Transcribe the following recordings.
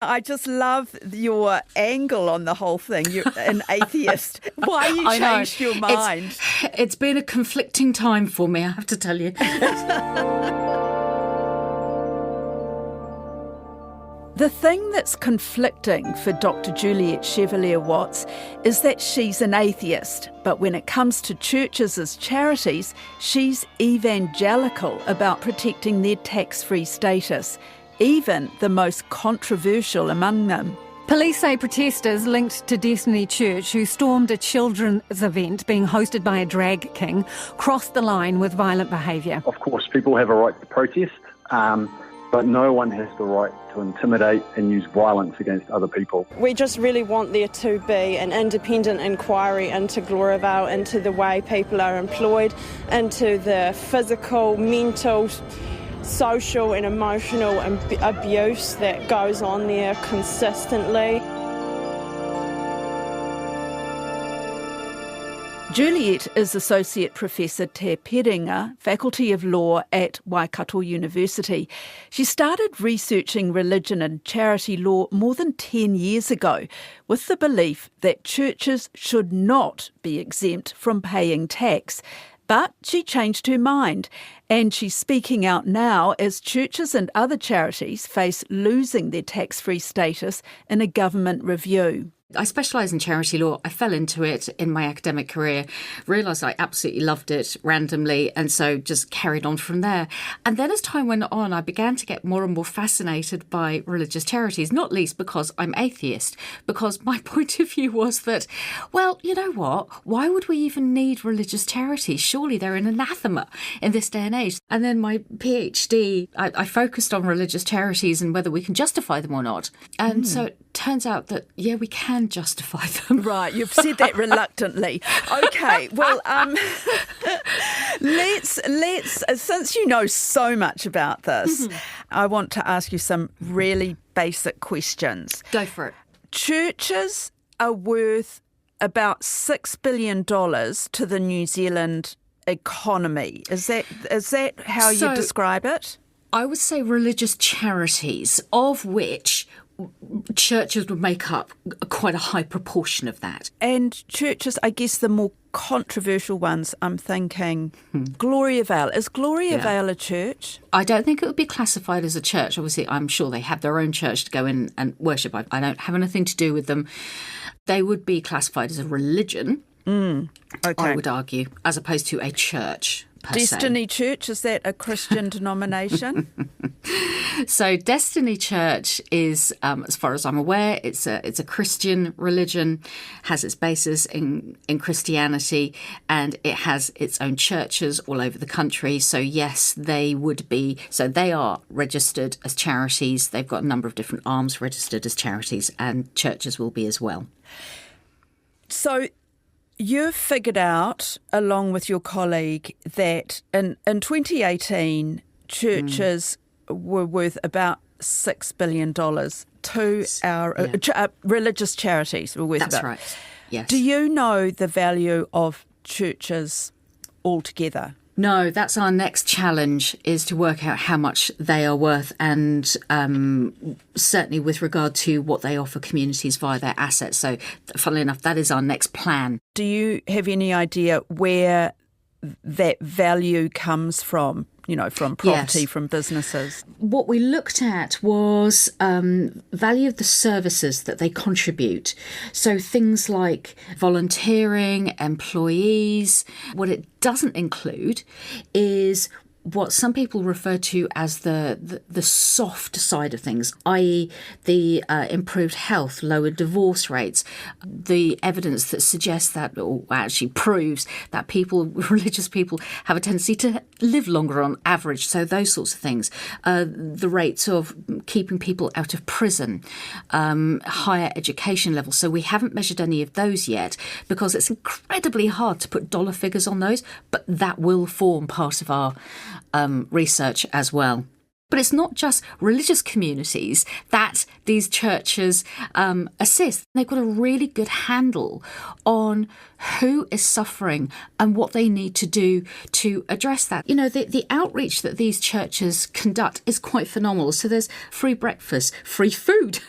I just love your angle on the whole thing. You're an atheist. Why you changed your mind? It's been a conflicting time for me, I have to tell you. The thing that's conflicting for Dr. Juliet Chevalier-Watts is that she's an atheist, but when it comes to churches as charities, she's evangelical about protecting their tax-free status, even the most controversial among them. Police say protesters linked to Destiny Church, who stormed a children's event being hosted by a drag king, crossed the line with violent behaviour. Of course, people have a right to protest, but no one has the right to intimidate and use violence against other people. We just really want there to be an independent inquiry into Gloriavale, into the way people are employed, into the physical, mental, social and emotional abuse that goes on there consistently. Juliet is Associate Professor Te Perenga, Faculty of Law at Waikato University. She started researching religion and charity law more than 10 years ago with the belief that churches should not be exempt from paying tax. But she changed her mind, and she's speaking out now as churches and other charities face losing their tax-free status in a government review. I specialise in charity law. I fell into it in my academic career, realised I absolutely loved it randomly, and so just carried on from there. And then as time went on, I began to get more and more fascinated by religious charities, not least because I'm atheist, because my point of view was that, well, you know what? Why would we even need religious charities? Surely they're an anathema in this day and age. And then my PhD, I focused on religious charities and whether we can justify them or not. And so it turns out that, yeah, we can justify them. Right, you've said that reluctantly. Okay, well, let's since you know so much about this, I want to ask you some really basic questions. Go for it. Churches are worth about $6 billion to the New Zealand economy. Is that how you describe it? I would say religious charities, of which churches would make up quite a high proportion of that. And churches, I guess the more controversial ones, I'm thinking Gloriavale. Is Gloriavale a church? I don't think it would be classified as a church. Obviously, I'm sure they have their own church to go in and worship. I don't have anything to do with them. They would be classified as a religion, Okay. I would argue, as opposed to a church. Destiny Church, is that a Christian denomination? So Destiny Church is, as far as I'm aware, it's a Christian religion, has its basis in Christianity, and it has its own churches all over the country. So yes, they would be. So they are registered as charities. They've got a number of different arms registered as charities, and churches will be as well. So you've figured out, along with your colleague, that in 2018, churches were worth about $6 billion to our religious charities were worth. That's right, yes. Do you know the value of churches altogether? No, that's our next challenge, is to work out how much they are worth, and certainly with regard to what they offer communities via their assets. So, funnily enough, that is our next plan. Do you have any idea where that value comes from? You know, from property, from businesses? What we looked at was value of the services that they contribute. So things like volunteering, employees. What it doesn't include is what some people refer to as the soft side of things, i.e. the improved health, lower divorce rates, the evidence that suggests that, or actually proves that religious people have a tendency to live longer on average. So those sorts of things. The rates of keeping people out of prison, higher education levels. So we haven't measured any of those yet because it's incredibly hard to put dollar figures on those, but that will form part of our research as well. But it's not just religious communities that these churches assist. They've got a really good handle on who is suffering and what they need to do to address that. You know, the outreach that these churches conduct is quite phenomenal. So there's free breakfast, free food,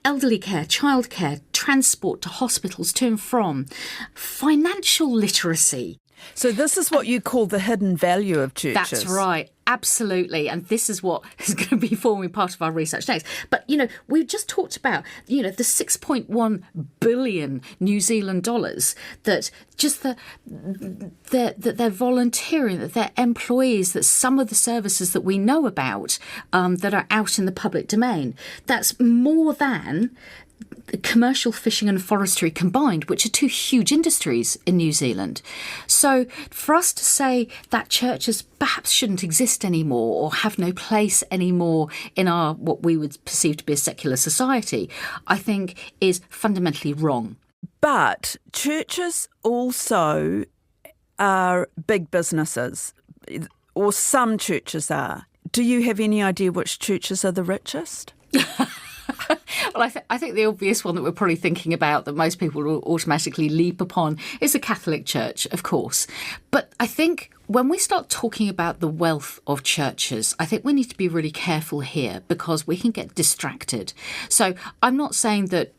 elderly care, childcare, transport to hospitals to and from, financial literacy. So this is what you call the hidden value of churches. That's right. Absolutely. And this is what is going to be forming part of our research next. But, you know, we've just talked about, you know, the 6.1 billion New Zealand dollars that just that they're volunteering, that they're employees, that some of the services that we know about that are out in the public domain. That's more than commercial fishing and forestry combined, which are two huge industries in New Zealand. So for us to say that churches perhaps shouldn't exist anymore or have no place anymore in our what we would perceive to be a secular society, I think is fundamentally wrong. But churches also are big businesses, or some churches are. Do you have any idea which churches are the richest? Well, I think the obvious one that we're probably thinking about that most people will automatically leap upon is the Catholic Church, of course. But I think when we start talking about the wealth of churches, I think we need to be really careful here because we can get distracted. So I'm not saying that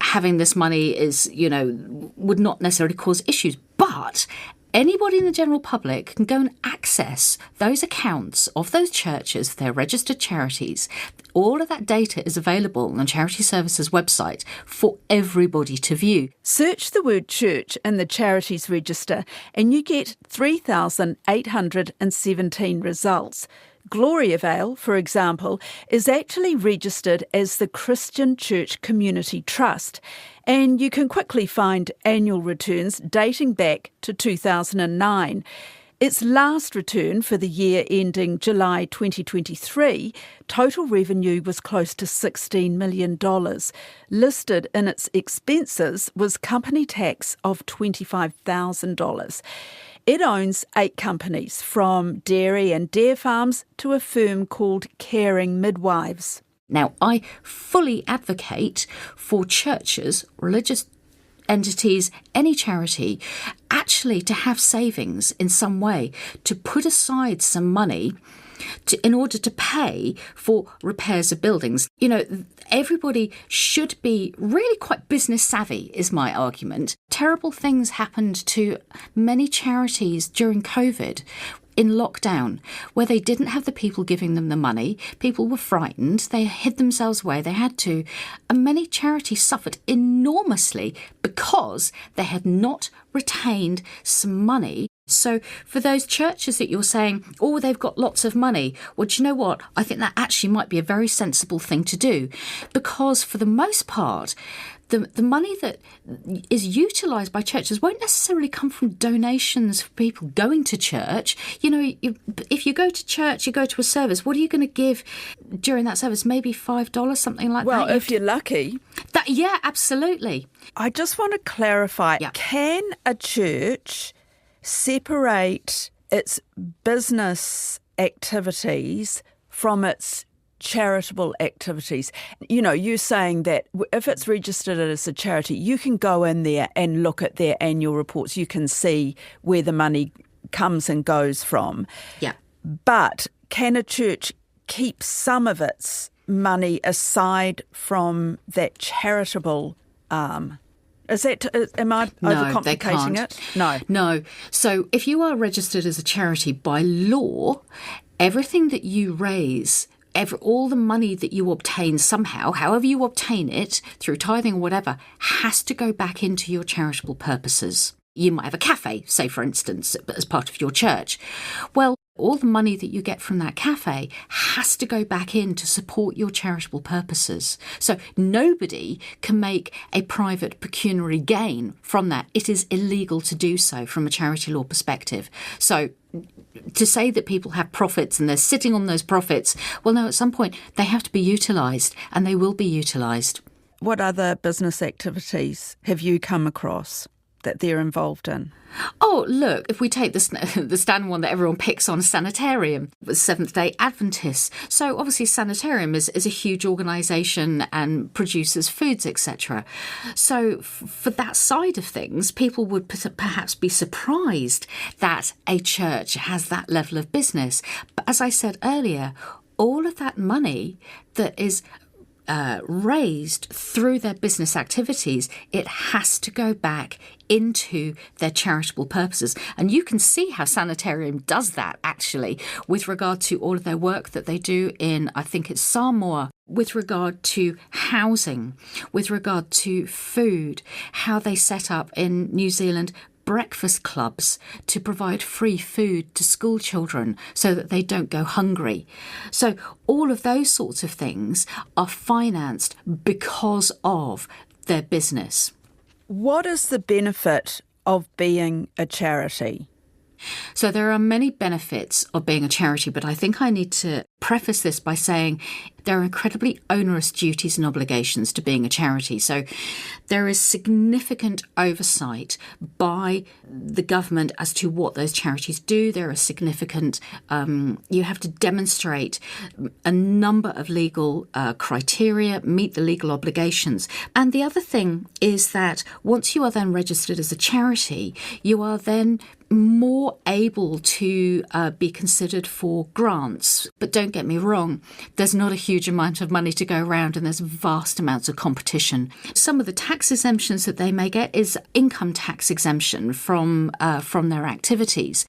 having this money is, you know, would not necessarily cause issues, but anybody in the general public can go and access those accounts of those churches, their registered charities. All of that data is available on the Charity Services website for everybody to view. Search the word church in the Charities Register and you get 3,817 results. Gloriavale, for example, is actually registered as the Christian Church Community Trust, and you can quickly find annual returns dating back to 2009. Its last return for the year ending July 2023, total revenue was close to $16 million. Listed in its expenses was company tax of $25,000. It owns 8 companies, from dairy and dare farms to a firm called Caring Midwives. Now, I fully advocate for churches, religious entities, any charity, actually to have savings in some way, to put aside some money in order to pay for repairs of buildings. You know, everybody should be really quite business savvy, is my argument. Terrible things happened to many charities during COVID in lockdown, where they didn't have the people giving them the money. People were frightened. They hid themselves where they had to. And many charities suffered enormously because they had not retained some money. So for those churches that you're saying, oh, they've got lots of money, well, do you know what? I think that actually might be a very sensible thing to do, because for the most part, the money that is utilised by churches won't necessarily come from donations for people going to church. You know, if you go to church, you go to a service, what are you going to give during that service? Maybe $5, something like that? Well, if you're lucky. Yeah, absolutely. I just want to clarify, Yeah. Can a church separate its business activities from its charitable activities? You know, you're saying that if it's registered as a charity, you can go in there and look at their annual reports. You can see where the money comes and goes from. Yeah. But can a church keep some of its money aside from that charitable arm? Am I overcomplicating it? No. So if you are registered as a charity by law, everything that you raise, all the money that you obtain somehow, however you obtain it, through tithing or whatever, has to go back into your charitable purposes. You might have a cafe, say, for instance, as part of your church. Well, all the money that you get from that cafe has to go back in to support your charitable purposes. So nobody can make a private pecuniary gain from that. It is illegal to do so from a charity law perspective. So to say that people have profits and they're sitting on those profits, well, no, at some point they have to be utilised, and they will be utilised. What other business activities have you come across? that they're involved in? Oh, look, if we take the standard one that everyone picks on, sanitarium, Seventh-day Adventists. So obviously sanitarium is a huge organisation and produces foods, etc. So for that side of things, people would perhaps be surprised that a church has that level of business. But as I said earlier, all of that money that is raised through their business activities, it has to go back into their charitable purposes. And you can see how Sanitarium does that, actually, with regard to all of their work that they do in, I think it's Samoa, with regard to housing, with regard to food, how they set up in New Zealand breakfast clubs to provide free food to school children so that they don't go hungry. So all of those sorts of things are financed because of their business. What is the benefit of being a charity? So there are many benefits of being a charity, but I think I need to preface this by saying there are incredibly onerous duties and obligations to being a charity. So there is significant oversight by the government as to what those charities do. There are significant, you have to demonstrate a number of legal criteria, meet the legal obligations. And the other thing is that once you are then registered as a charity, you are then more able to be considered for grants. But don't get me wrong, there's not a huge amount of money to go around and there's vast amounts of competition. Some of the tax exemptions that they may get is income tax exemption from their activities.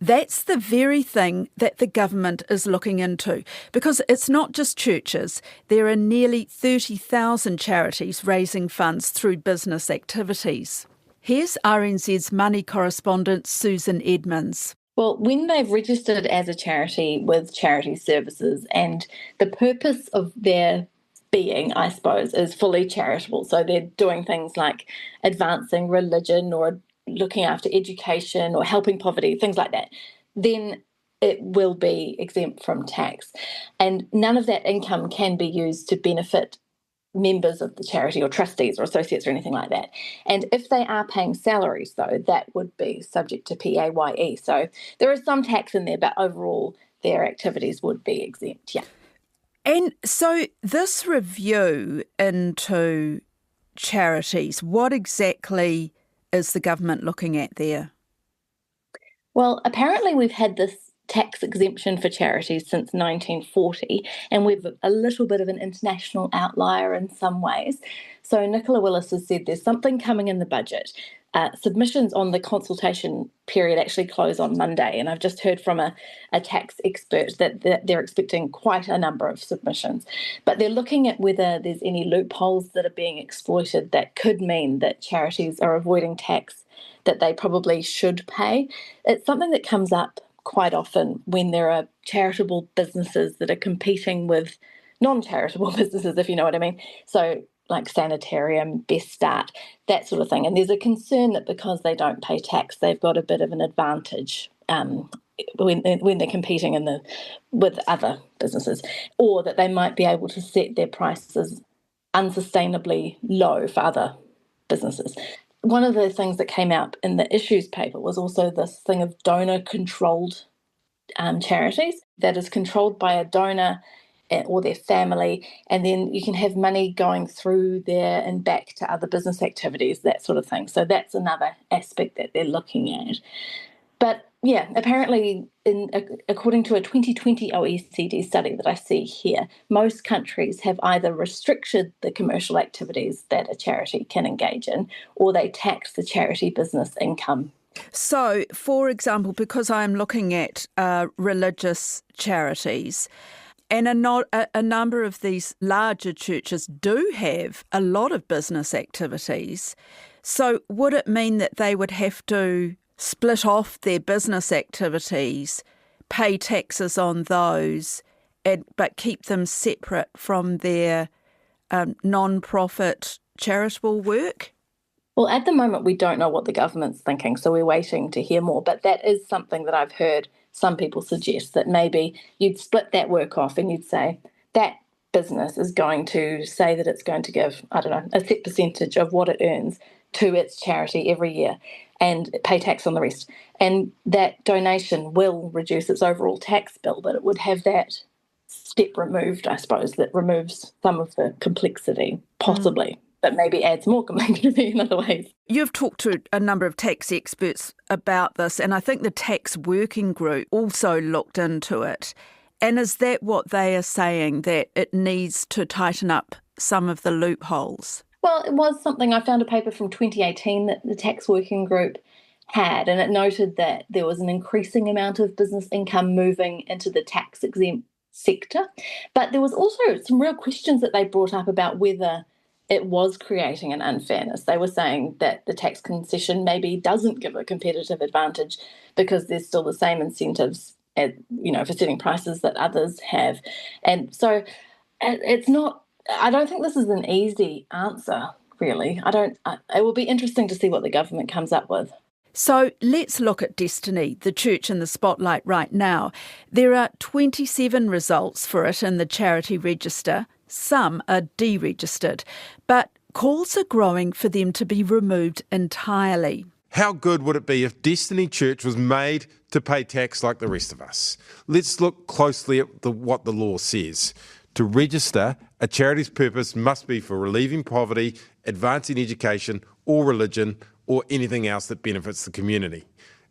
That's the very thing that the government is looking into, because it's not just churches. There are nearly 30,000 charities raising funds through business activities. Here's RNZ's money correspondent Susan Edmonds. Well, when they've registered as a charity with charity services, and the purpose of their being, I suppose, is fully charitable. So they're doing things like advancing religion or looking after education or helping poverty, things like that, then it will be exempt from tax. And none of that income can be used to benefit members of the charity or trustees or associates or anything like that. And if they are paying salaries, though, that would be subject to PAYE. So there is some tax in there, but overall their activities would be exempt, yeah. And so this review into charities, what exactly is the government looking at there? Well, apparently we've had this tax exemption for charities since 1940, and we've a little bit of an international outlier in some ways. So Nicola Willis has said there's something coming in the budget. Submissions on the consultation period actually close on Monday, and I've just heard from a tax expert that they're expecting quite a number of submissions. But they're looking at whether there's any loopholes that are being exploited that could mean that charities are avoiding tax that they probably should pay. It's something that comes up quite often when there are charitable businesses that are competing with non-charitable businesses, if you know what I mean. So like Sanitarium, Best Start, that sort of thing. And there's a concern that because they don't pay tax, they've got a bit of an advantage when they're competing with other businesses, or that they might be able to set their prices unsustainably low for other businesses. One of the things that came out in the issues paper was also this thing of donor-controlled charities that is controlled by a donor or their family, and then you can have money going through there and back to other business activities, that sort of thing. So that's another aspect that they're looking at. But yeah, apparently, according to a 2020 OECD study that I see here, most countries have either restricted the commercial activities that a charity can engage in, or they tax the charity business income. So, for example, because I'm looking at religious charities, and a number of these larger churches do have a lot of business activities, so would it mean that they would have to split off their business activities, pay taxes on those, but keep them separate from their non-profit charitable work? Well, at the moment, we don't know what the government's thinking, so we're waiting to hear more. But that is something that I've heard some people suggest, that maybe you'd split that work off and you'd say that business is going to say that it's going to give, I don't know, a set percentage of what it earns to its charity every year and pay tax on the rest. And that donation will reduce its overall tax bill, but it would have that step removed, I suppose, that removes some of the complexity, possibly, but maybe adds more complexity in other ways. You've talked to a number of tax experts about this, and I think the tax working group also looked into it. And is that what they are saying, that it needs to tighten up some of the loopholes? Well, it was something, I found a paper from 2018 that the tax working group had, and it noted that there was an increasing amount of business income moving into the tax-exempt sector. But there was also some real questions that they brought up about whether it was creating an unfairness. They were saying that the tax concession maybe doesn't give a competitive advantage because there's still the same incentives, for setting prices that others have. And so it's not, I don't think this is an easy answer, really. It will be interesting to see what the government comes up with. So let's look at Destiny, the church in the spotlight right now. There are 27 results for it in the charity register. Some are deregistered, but calls are growing for them to be removed entirely. How good would it be if Destiny Church was made to pay tax like the rest of us? Let's look closely at what the law says. To register, a charity's purpose must be for relieving poverty, advancing education or religion, or anything else that benefits the community.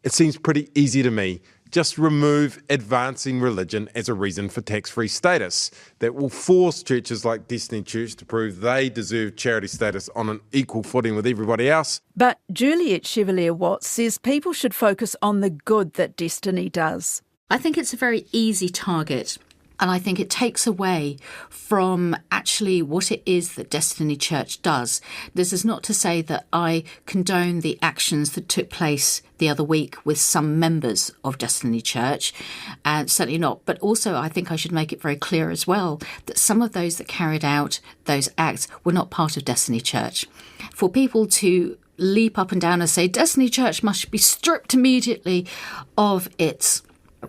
It seems pretty easy to me. Just remove advancing religion as a reason for tax-free status. That will force churches like Destiny Church to prove they deserve charity status on an equal footing with everybody else. But Juliet Chevalier-Watts says people should focus on the good that Destiny does. I think it's a very easy target. And I think it takes away from actually what it is that Destiny Church does. This is not to say that I condone the actions that took place the other week with some members of Destiny Church, and certainly not. But also I think I should make it very clear as well that some of those that carried out those acts were not part of Destiny Church. For people to leap up and down and say Destiny Church must be stripped immediately of its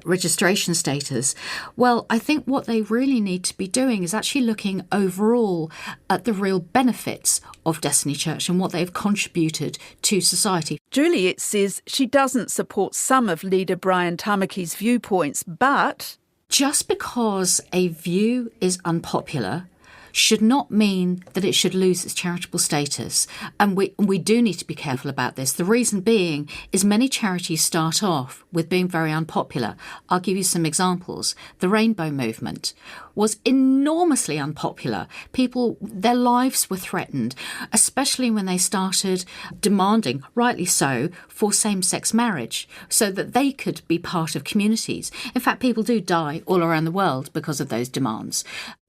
registration status. Well, I think what they really need to be doing is actually looking overall at the real benefits of Destiny Church and what they've contributed to society. Juliet says she doesn't support some of leader Brian Tamaki's viewpoints, but just because a view is unpopular should not mean that it should lose its charitable status. And we do need to be careful about this. The reason being is many charities start off with being very unpopular. I'll give you some examples. The Rainbow Movement was enormously unpopular. People, their lives were threatened, especially when they started demanding, rightly so, for same-sex marriage so that they could be part of communities. In fact, people do die all around the world because of those demands.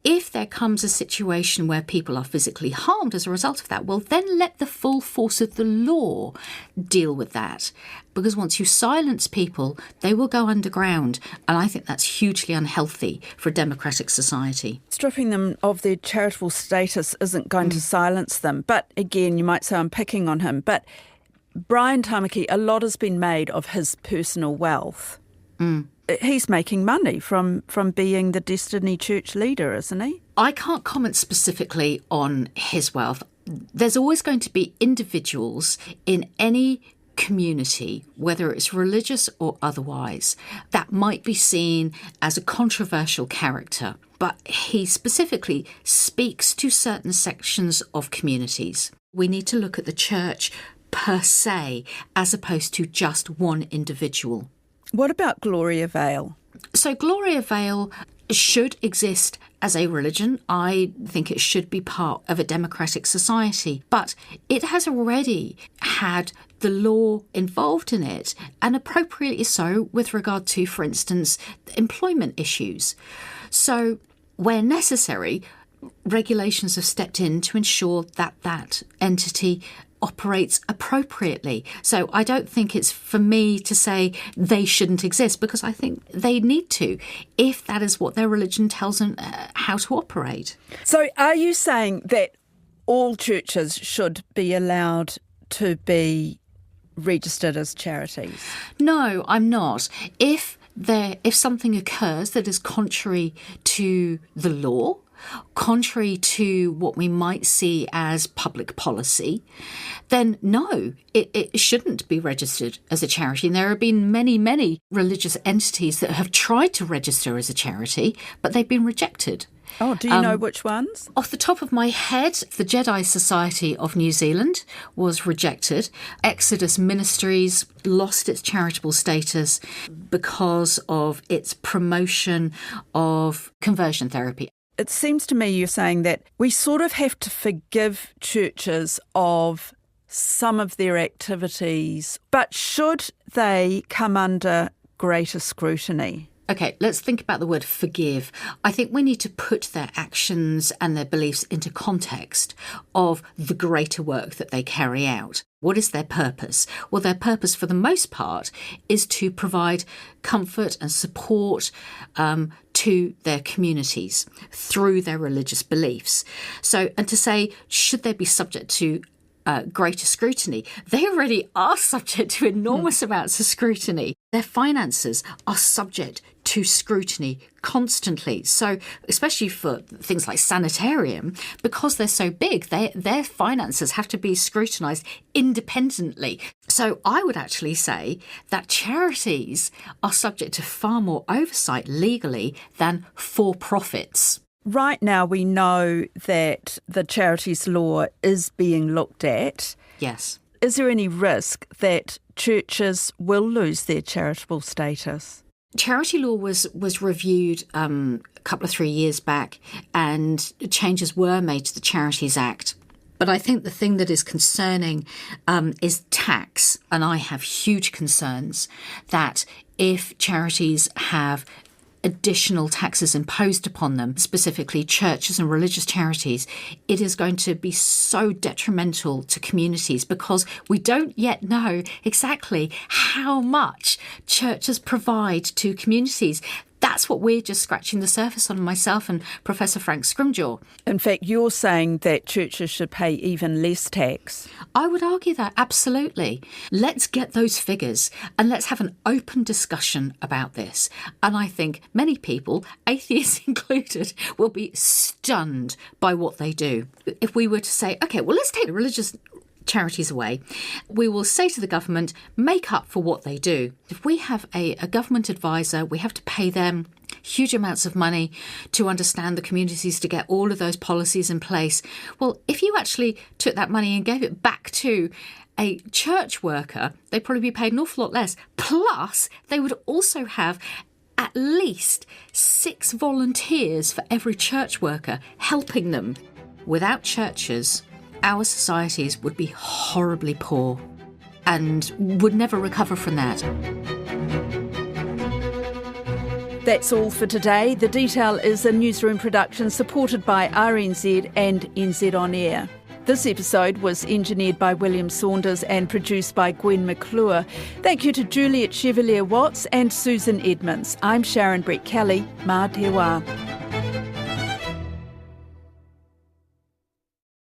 If there comes a situation where people are physically harmed as a result of that, well, then let the full force of the law deal with that. Because once you silence people, they will go underground. And I think that's hugely unhealthy for a democratic society. Stripping them of their charitable status isn't going to silence them. But again, you might say I'm picking on him. But Brian Tamaki, a lot has been made of his personal wealth. He's making money from being the Destiny Church leader, isn't he? I can't comment specifically on his wealth. There's always going to be individuals in any community, whether it's religious or otherwise, that might be seen as a controversial character. But he specifically speaks to certain sections of communities. We need to look at the church per se, as opposed to just one individual. What about Gloria Vale? So Gloria Vale should exist as a religion. I think it should be part of a democratic society. But it has already had the law involved in it, and appropriately so with regard to, for instance, employment issues. So where necessary, regulations have stepped in to ensure that that entity operates appropriately. So I don't think it's for me to say they shouldn't exist, because I think they need to, if that is what their religion tells them how to operate. So are you saying that all churches should be allowed to be registered as charities? No, I'm not. If something occurs that is contrary to the law, contrary to what we might see as public policy, then no, it shouldn't be registered as a charity. And there have been many, many religious entities that have tried to register as a charity, but they've been rejected. Oh, do you know which ones? Off the top of my head, the Jedi Society of New Zealand was rejected. Exodus Ministries lost its charitable status because of its promotion of conversion therapy. It seems to me you're saying that we sort of have to forgive churches of some of their activities, but should they come under greater scrutiny? Okay, let's think about the word forgive. I think we need to put their actions and their beliefs into context of the greater work that they carry out. What is their purpose? Well, their purpose, for the most part, is to provide comfort and support to their communities through their religious beliefs. So, and to say, should they be subject to greater scrutiny? They already are subject to enormous amounts of scrutiny. Their finances are subject to scrutiny constantly. So especially for things like sanitarium, because they're so big, their finances have to be scrutinised independently. So I would actually say that charities are subject to far more oversight legally than for-profits. Right now we know that the charities law is being looked at. Yes. Is there any risk that churches will lose their charitable status? Charity law was reviewed a couple of 3 years back, and changes were made to the Charities Act. But I think the thing that is concerning is tax. And I have huge concerns that if charities have additional taxes imposed upon them, specifically churches and religious charities, it is going to be so detrimental to communities, because we don't yet know exactly how much churches provide to communities. That's what we're just scratching the surface on, myself and Professor Frank Scrimgeour. In fact, you're saying that churches should pay even less tax. I would argue that, absolutely. Let's get those figures and let's have an open discussion about this. And I think many people, atheists included, will be stunned by what they do. If we were to say, OK, well, let's take the religious charities away, we will say to the government, make up for what they do. If we have a government advisor, we have to pay them huge amounts of money to understand the communities, to get all of those policies in place. Well, if you actually took that money and gave it back to a church worker, they'd probably be paid an awful lot less. Plus, they would also have at least 6 volunteers for every church worker helping them. Without churches, our societies would be horribly poor and would never recover from that. That's all for today. The Detail is a newsroom production supported by RNZ and NZ On Air. This episode was engineered by William Saunders and produced by Gwen McClure. Thank you to Juliet Chevalier-Watts and Susan Edmonds. I'm Sharon Brett Kelly. Mā te wā.